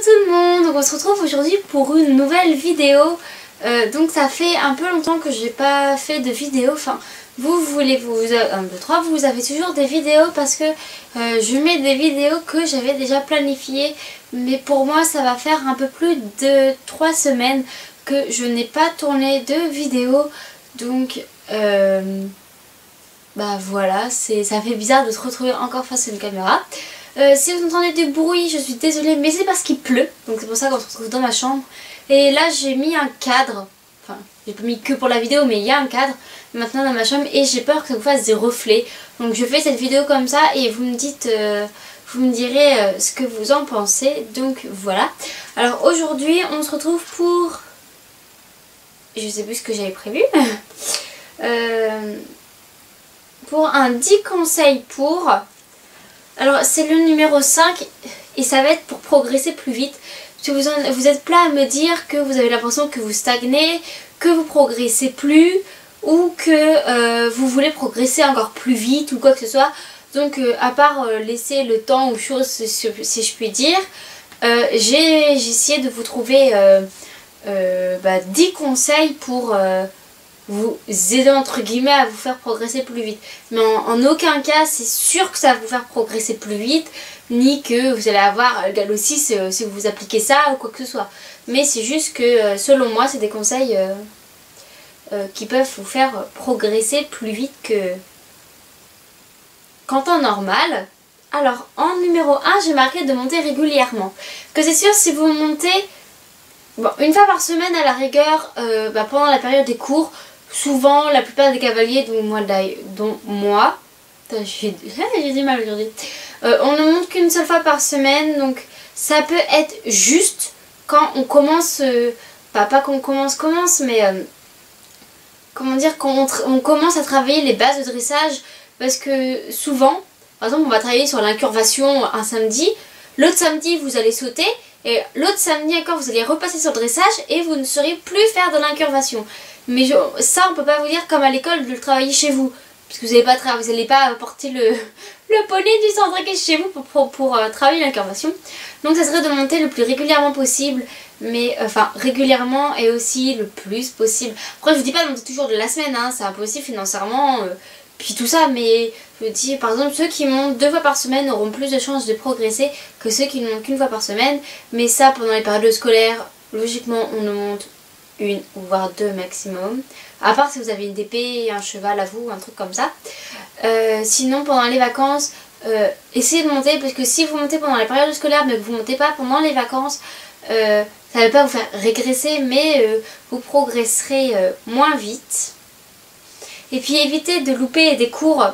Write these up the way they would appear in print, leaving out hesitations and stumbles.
tout le monde, donc on se retrouve aujourd'hui pour une nouvelle vidéo. Donc ça fait un peu longtemps que j'ai pas fait de vidéo, enfin vous voulez, vous avez toujours des vidéos parce que je mets des vidéos que j'avais déjà planifiées. Mais pour moi ça va faire un peu plus de 3 semaines que je n'ai pas tourné de vidéo. Donc bah voilà, ça fait bizarre de se retrouver encore face à une caméra. Si vous entendez du bruit, je suis désolée, mais c'est parce qu'il pleut. Donc c'est pour ça qu'on se retrouve dans ma chambre. Et là j'ai mis un cadre. Enfin, j'ai pas mis que pour la vidéo, mais il y a un cadre maintenant dans ma chambre. Et j'ai peur que ça vous fasse des reflets. Donc je fais cette vidéo comme ça et vous me dites... vous me direz ce que vous en pensez. Donc voilà. Alors aujourd'hui on se retrouve pour... Je sais plus ce que j'avais prévu. Pour un 10 conseils pour... Alors c'est le numéro 5 et ça va être pour progresser plus vite. Parce que vous êtes plein à me dire que vous avez l'impression que vous stagnez, que vous progressez plus ou que vous voulez progresser encore plus vite ou quoi que ce soit. Donc à part laisser le temps aux choses si je puis dire, j'ai essayé de vous trouver 10 conseils pour... vous aider entre guillemets à vous faire progresser plus vite. Mais en aucun cas c'est sûr que ça va vous faire progresser plus vite, ni que vous allez avoir le galop 6 si vous appliquez ça ou quoi que ce soit. Mais c'est juste que selon moi c'est des conseils qui peuvent vous faire progresser plus vite qu'en temps normal. Alors en numéro 1 j'ai marqué de monter régulièrement. Que c'est sûr si vous montez une fois par semaine à la rigueur pendant la période des cours. Souvent, la plupart des cavaliers, dont moi, j'ai du mal aujourd'hui, on ne monte qu'une seule fois par semaine, donc ça peut être juste quand on commence, pas qu'on commence, mais comment dire, quand on commence à travailler les bases de dressage, parce que souvent, par exemple, on va travailler sur l'incurvation un samedi, l'autre samedi vous allez sauter, et l'autre samedi encore vous allez repasser sur le dressage et vous ne saurez plus faire de l'incurvation. Mais ça on peut pas vous dire comme à l'école de le travailler chez vous. Parce que vous n'allez pas porter le poney du centre chez vous pour travailler l'incurvation. Donc ça serait de monter le plus régulièrement possible. Mais enfin régulièrement et aussi le plus possible. Après je vous dis pas de monter toujours de la semaine, hein, c'est impossible financièrement. Puis tout ça, mais je dis par exemple ceux qui montent 2 fois par semaine auront plus de chances de progresser que ceux qui ne montent qu'une fois par semaine. Mais ça pendant les périodes scolaires, logiquement on ne monte une ou voire 2 maximum. À part si vous avez une DP, un cheval à vous, un truc comme ça. Sinon pendant les vacances, essayez de monter parce que si vous montez pendant les périodes scolaires mais que vous ne montez pas pendant les vacances, ça ne va pas vous faire régresser mais vous progresserez moins vite. Et puis évitez de louper des cours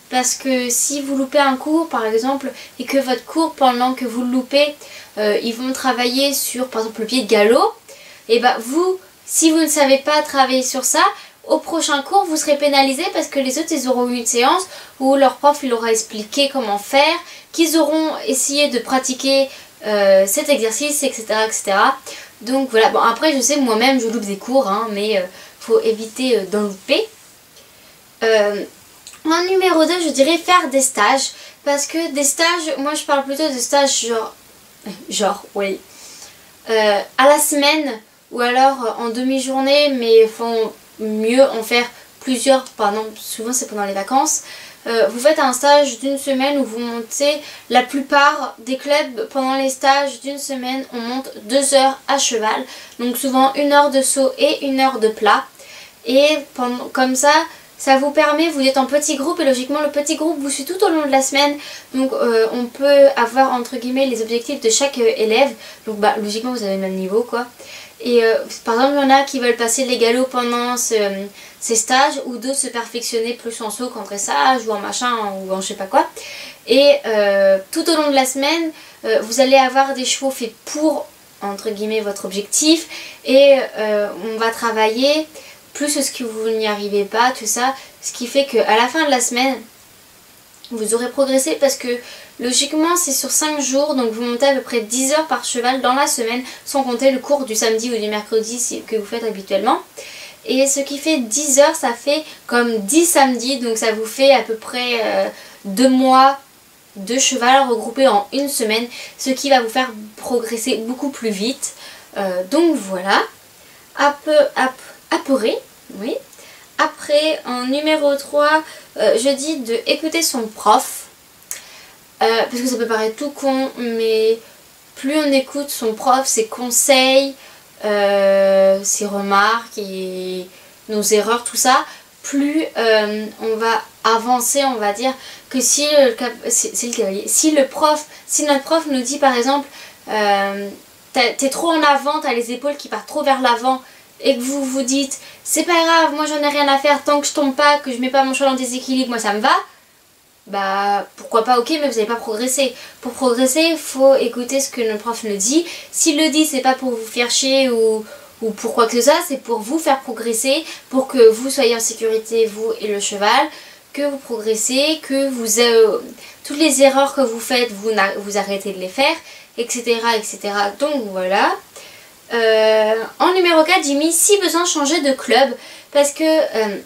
parce que si vous loupez un cours par exemple et que votre cours pendant que vous le loupez, ils vont travailler sur par exemple le pied de galop, et vous, si vous ne savez pas travailler sur ça, au prochain cours vous serez pénalisé parce que les autres ils auront eu une séance où leur prof il aura expliqué comment faire, qu'ils auront essayé de pratiquer cet exercice, etc., etc. Donc voilà, bon après je sais moi-même je loupe des cours, hein, mais faut éviter d'en louper. En numéro 2 je dirais faire des stages. Parce que des stages, moi je parle plutôt de stages oui, à la semaine ou alors en demi-journée, mais il faut mieux en faire plusieurs, souvent c'est pendant les vacances. Vous faites un stage d'une semaine où vous montez, la plupart des clubs pendant les stages d'une semaine on monte 2 heures à cheval, donc souvent 1 heure de saut et 1 heure de plat. Et comme ça vous permet, vous êtes en petit groupe et logiquement le petit groupe vous suit tout au long de la semaine. Donc on peut avoir entre guillemets les objectifs de chaque élève. Donc logiquement vous avez le même niveau quoi. Et par exemple il y en a qui veulent passer les galops pendant ces stages ou d'autres se perfectionner plus en saut qu'en dressage ou en machin ou en je sais pas quoi. Et tout au long de la semaine vous allez avoir des chevaux faits pour entre guillemets votre objectif. Et on va travailler plus ce que vous n'y arrivez pas, tout ça, ce qui fait qu'à la fin de la semaine vous aurez progressé parce que logiquement c'est sur 5 jours, donc vous montez à peu près 10 heures par cheval dans la semaine, sans compter le cours du samedi ou du mercredi que vous faites habituellement. Et ce qui fait 10 heures, ça fait comme 10 samedis, donc ça vous fait à peu près 2 mois de cheval regroupés en une semaine, ce qui va vous faire progresser beaucoup plus vite. Donc voilà, apeuré, oui. Après, en numéro 3, je dis de écouter son prof. Parce que ça peut paraître tout con, mais plus on écoute son prof, ses conseils, ses remarques et nos erreurs, tout ça, plus on va avancer, on va dire, que si notre prof nous dit par exemple, t'es trop en avant, t'as les épaules qui partent trop vers l'avant, et que vous vous dites, c'est pas grave, moi j'en ai rien à faire, tant que je tombe pas, que je mets pas mon cheval en déséquilibre, moi ça me va. Bah pourquoi pas, ok, mais vous n'allez pas progresser. Pour progresser, il faut écouter ce que notre prof nous dit. S'il le dit, c'est pas pour vous faire chier ou pour quoi que ce soit, c'est pour vous faire progresser, pour que vous soyez en sécurité, vous et le cheval, que vous progressez, que vous toutes les erreurs que vous faites, vous arrêtez de les faire, etc. etc. Donc voilà. En numéro 4, j'ai mis si besoin changer de club, parce que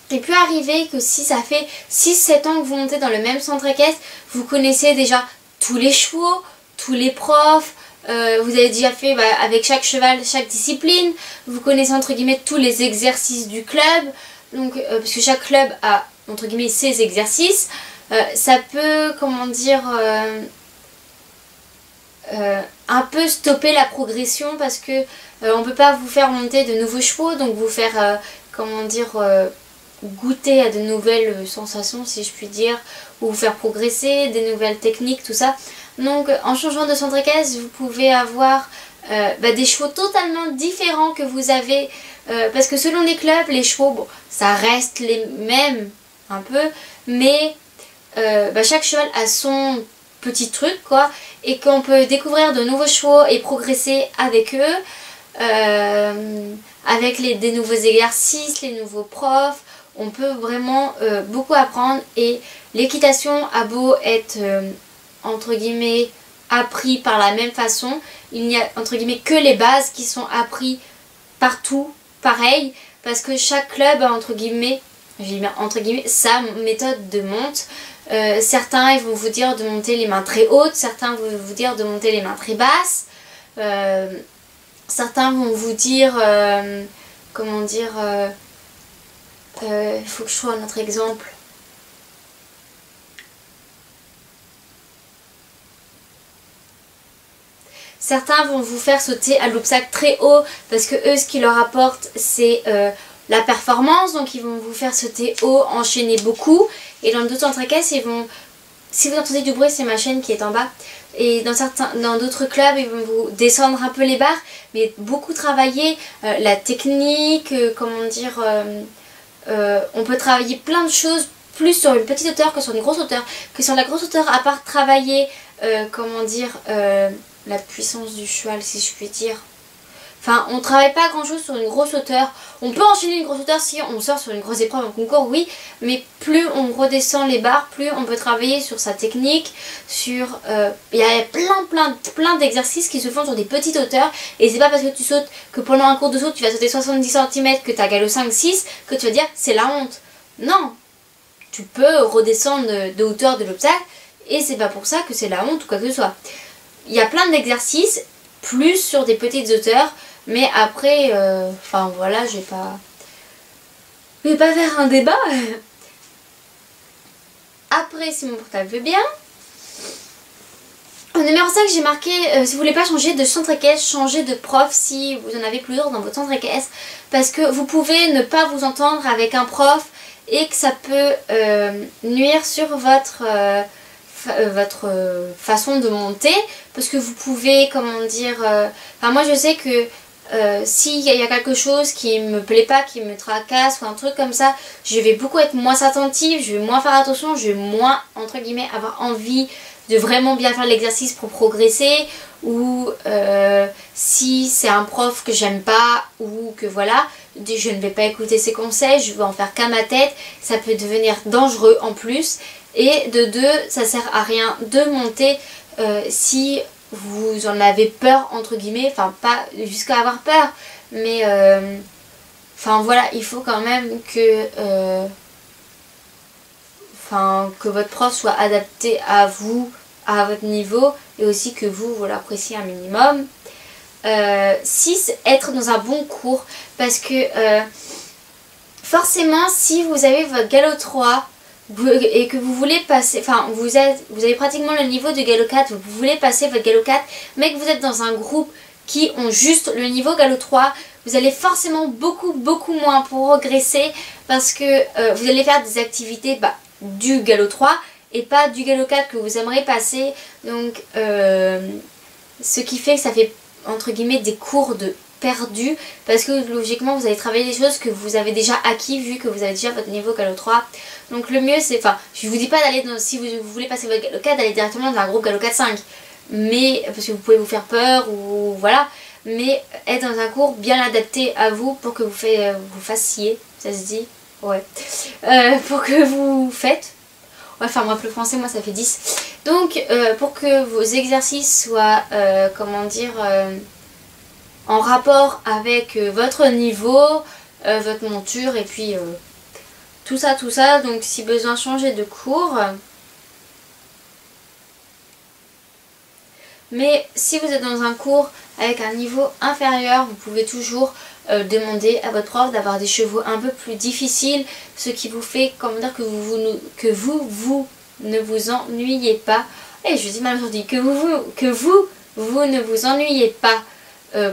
il peut arriver que si ça fait 6-7 ans que vous montez dans le même centre équestre, vous connaissez déjà tous les chevaux, tous les profs, vous avez déjà fait avec chaque cheval, chaque discipline, vous connaissez entre guillemets tous les exercices du club, donc parce que chaque club a entre guillemets ses exercices, ça peut, comment dire, un peu stopper la progression parce que on peut pas vous faire monter de nouveaux chevaux, donc vous faire, comment dire, goûter à de nouvelles sensations si je puis dire, ou vous faire progresser, des nouvelles techniques, tout ça. Donc en changeant de centre équestre, vous pouvez avoir des chevaux totalement différents que vous avez, parce que selon les clubs, les chevaux, bon, ça reste les mêmes un peu, mais chaque cheval a son petit truc quoi, et qu'on peut découvrir de nouveaux chevaux et progresser avec eux, avec des nouveaux exercices, les nouveaux profs. On peut vraiment beaucoup apprendre, et l'équitation a beau être entre guillemets appris par la même façon, il n'y a entre guillemets que les bases qui sont appris partout pareil, parce que chaque club a entre guillemets sa méthode de monte. Certains ils vont vous dire de monter les mains très hautes, certains vont vous dire de monter les mains très basses, certains vont vous dire comment dire, il faut que je trouve un autre exemple. Certains vont vous faire sauter à l'obstacle très haut parce que eux, ce qui leur apporte, c'est la performance. Donc ils vont vous faire sauter haut, enchaîner beaucoup. Et dans d'autres centres équestres, ils vont... Si vous entendez du bruit, c'est ma chaîne qui est en bas. Et dans d'autres clubs, ils vont vous descendre un peu les barres, mais beaucoup travailler la technique, comment dire... on peut travailler plein de choses plus sur une petite hauteur que sur une grosse hauteur. Que sur la grosse hauteur, à part travailler, comment dire, la puissance du cheval si je puis dire. Enfin, on travaille pas grand chose sur une grosse hauteur. On peut enchaîner une grosse hauteur si on sort sur une grosse épreuve en concours, oui. Mais plus on redescend les barres, plus on peut travailler sur sa technique, sur... Il y a plein d'exercices qui se font sur des petites hauteurs. Et c'est pas parce que tu sautes, que pendant un cours de saut, tu vas sauter 70 cm, que tu as galop 5-6, que tu vas dire c'est la honte. Non. Tu peux redescendre de hauteur de l'obstacle, et c'est pas pour ça que c'est la honte ou quoi que ce soit. Il y a plein d'exercices, plus sur des petites hauteurs, mais après, enfin voilà, je vais pas faire un débat. Après, si mon portable veut bien. Au numéro 5, j'ai marqué, si vous voulez pas changer de centre équestre, changez de prof si vous en avez plusieurs dans votre centre équestre. Parce que vous pouvez ne pas vous entendre avec un prof et que ça peut nuire sur votre façon de monter, parce que vous pouvez, comment dire, enfin moi je sais que s'il y a quelque chose qui me plaît pas, qui me tracasse ou un truc comme ça, je vais beaucoup être moins attentive, je vais moins faire attention, je vais moins entre guillemets avoir envie de vraiment bien faire l'exercice pour progresser, ou si c'est un prof que j'aime pas ou que voilà, je ne vais pas écouter ses conseils, je vais en faire qu'à ma tête, ça peut devenir dangereux en plus. Et de deux, ça sert à rien de monter si vous en avez peur entre guillemets, enfin pas jusqu'à avoir peur, mais enfin voilà, il faut quand même que enfin, que votre prof soit adapté à vous, à votre niveau, et aussi que vous l'appréciez un minimum. 6. Être dans un bon cours, parce que forcément si vous avez votre galop 3 et que vous voulez passer, enfin vous avez pratiquement le niveau de galop 4, vous voulez passer votre galop 4, mais que vous êtes dans un groupe qui ont juste le niveau galop 3, vous allez forcément beaucoup moins progresser, parce que vous allez faire des activités du galop 3 et pas du galop 4 que vous aimeriez passer. Donc ce qui fait que ça fait entre guillemets des cours de perdus, parce que logiquement vous allez travailler des choses que vous avez déjà acquis vu que vous avez déjà votre niveau galop 3. Donc le mieux c'est, enfin je vous dis pas d'aller si vous voulez passer votre galop 4 d'aller directement dans un groupe galop 4-5, mais parce que vous pouvez vous faire peur ou voilà, mais être dans un cours bien adapté à vous pour que vous fassiez, ça se dit, ouais, pour que vous faites, ouais, enfin bref, le français moi ça fait 10, donc pour que vos exercices soient comment dire, en rapport avec votre niveau, votre monture et puis tout ça. Donc si besoin changer de cours. Mais si vous êtes dans un cours avec un niveau inférieur, vous pouvez toujours demander à votre prof d'avoir des chevaux un peu plus difficiles, ce qui vous fait, comment dire, que vous ne vous ennuyez pas. Et je dis mal aujourd'hui, que vous ne vous ennuyez pas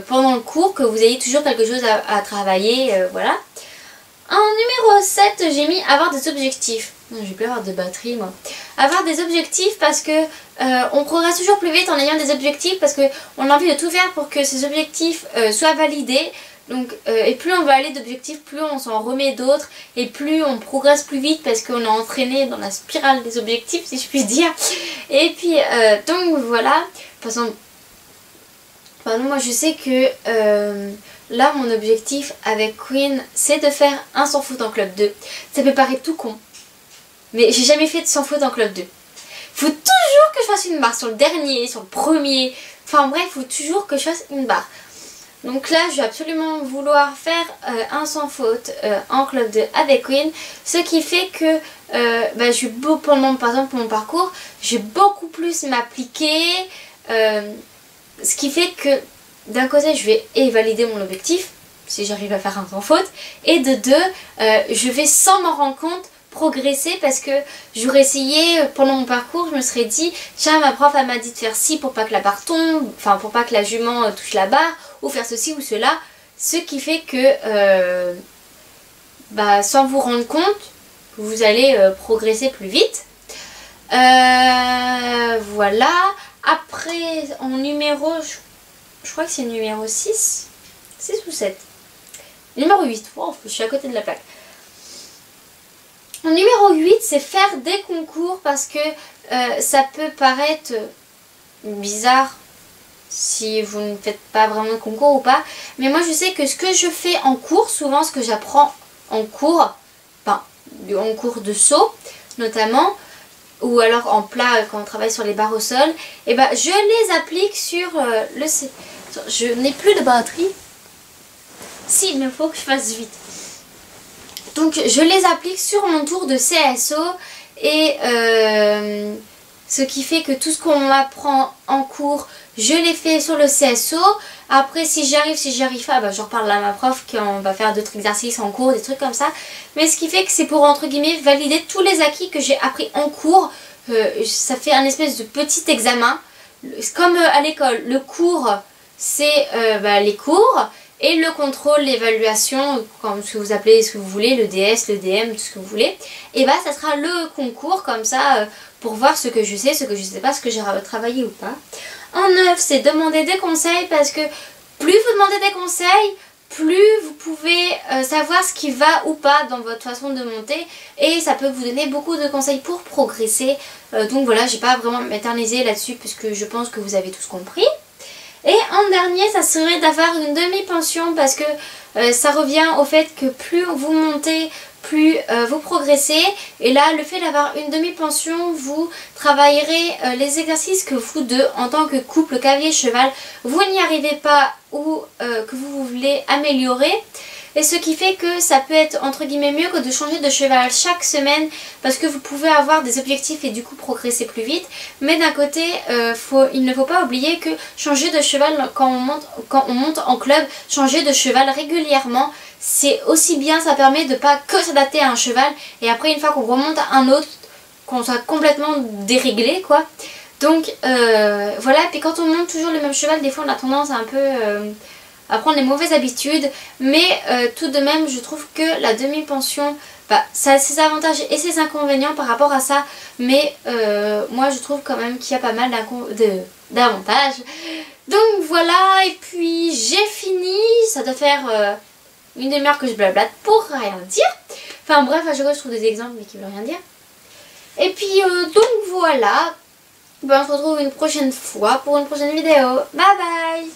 pendant le cours, que vous ayez toujours quelque chose à travailler, voilà. En numéro 7, j'ai mis avoir des objectifs. Non, j'ai plus avoir de batterie moi. Avoir des objectifs parce que on progresse toujours plus vite en ayant des objectifs, parce qu'on a envie de tout faire pour que ces objectifs soient validés. Donc, et plus on va aller d'objectifs, plus on s'en remet d'autres et plus on progresse plus vite, parce qu'on est entraîné dans la spirale des objectifs, si je puis dire. Et puis donc voilà. De toute façon, moi je sais que là mon objectif avec Queen c'est de faire un sans faute en club 2. Ça peut paraître tout con, mais j'ai jamais fait de sans faute en club 2. Faut toujours que je fasse une barre sur le dernier, sur le premier, enfin bref, faut toujours que je fasse une barre. Donc là je vais absolument vouloir faire un sans faute en club 2 avec Queen, ce qui fait que je vais par exemple pour mon parcours, je vais beaucoup plus m'appliquer, ce qui fait que d'un côté je vais valider mon objectif si j'arrive à faire un sans faute, et de deux je vais sans m'en rendre compte progresser, parce que j'aurais essayé pendant mon parcours, je me serais dit tiens, ma prof elle m'a dit de faire ci pour pas que la barre tombe, enfin pour pas que la jument touche la barre, ou faire ceci ou cela, ce qui fait que sans vous rendre compte vous allez progresser plus vite. Voilà. Après en numéro, je crois que c'est numéro 6 ou 7, numéro 8, oh, je suis à côté de la plaque. En numéro 8 c'est faire des concours, parce que ça peut paraître bizarre si vous ne faites pas vraiment de concours ou pas, mais moi je sais que ce que je fais en cours, souvent ce que j'apprends en cours, en cours de saut notamment, ou alors en plat quand on travaille sur les barres au sol, et je les applique sur le... Je n'ai plus de batterie. Si, mais il faut que je fasse vite. Donc je les applique sur mon tour de CSO, et ce qui fait que tout ce qu'on m'apprend en cours, je l'ai fait sur le CSO. Après si j'y arrive pas, je reparle à ma prof qu'on va faire d'autres exercices en cours, des trucs comme ça. Mais ce qui fait que c'est pour entre guillemets valider tous les acquis que j'ai appris en cours. Ça fait un espèce de petit examen. Comme à l'école, le cours c'est les cours, et le contrôle, l'évaluation, comme ce que vous appelez, ce que vous voulez, le DS, le DM, tout ce que vous voulez, et ça sera le concours comme ça pour voir ce que je sais, ce que je sais pas, ce que j'ai travaillé ou pas. En 9, c'est demander des conseils, parce que plus vous demandez des conseils, plus vous pouvez savoir ce qui va ou pas dans votre façon de monter, et ça peut vous donner beaucoup de conseils pour progresser. Donc voilà, j'ai pas vraiment m'éterniser là-dessus puisque je pense que vous avez tous compris. Et en dernier, ça serait d'avoir une demi-pension, parce que ça revient au fait que plus vous montez, plus vous progressez. Et là, le fait d'avoir une demi-pension, vous travaillerez les exercices que vous deux, en tant que couple cavalier-cheval, vous n'y arrivez pas, ou que vous voulez améliorer. et ce qui fait que ça peut être entre guillemets mieux que de changer de cheval chaque semaine parce que vous pouvez avoir des objectifs et du coup progresser plus vite. Mais d'un côté, il ne faut pas oublier que changer de cheval quand on monte en club, changer de cheval régulièrement, c'est aussi bien, ça permet de pas que s'adapter à un cheval et après une fois qu'on remonte à un autre, qu'on soit complètement déréglé quoi. Donc voilà, puis quand on monte toujours le même cheval, des fois on a tendance à un peu à prendre les mauvaises habitudes, mais tout de même je trouve que la demi-pension, ça a ses avantages et ses inconvénients par rapport à ça, mais moi je trouve quand même qu'il y a pas mal d'avantages. Donc voilà, et puis j'ai fini, ça doit faire une demi-heure que je blablate pour rien dire. Enfin bref, à chaque fois je trouve des exemples mais qui veulent rien dire. Et puis donc voilà, on se retrouve une prochaine fois pour une prochaine vidéo. Bye bye!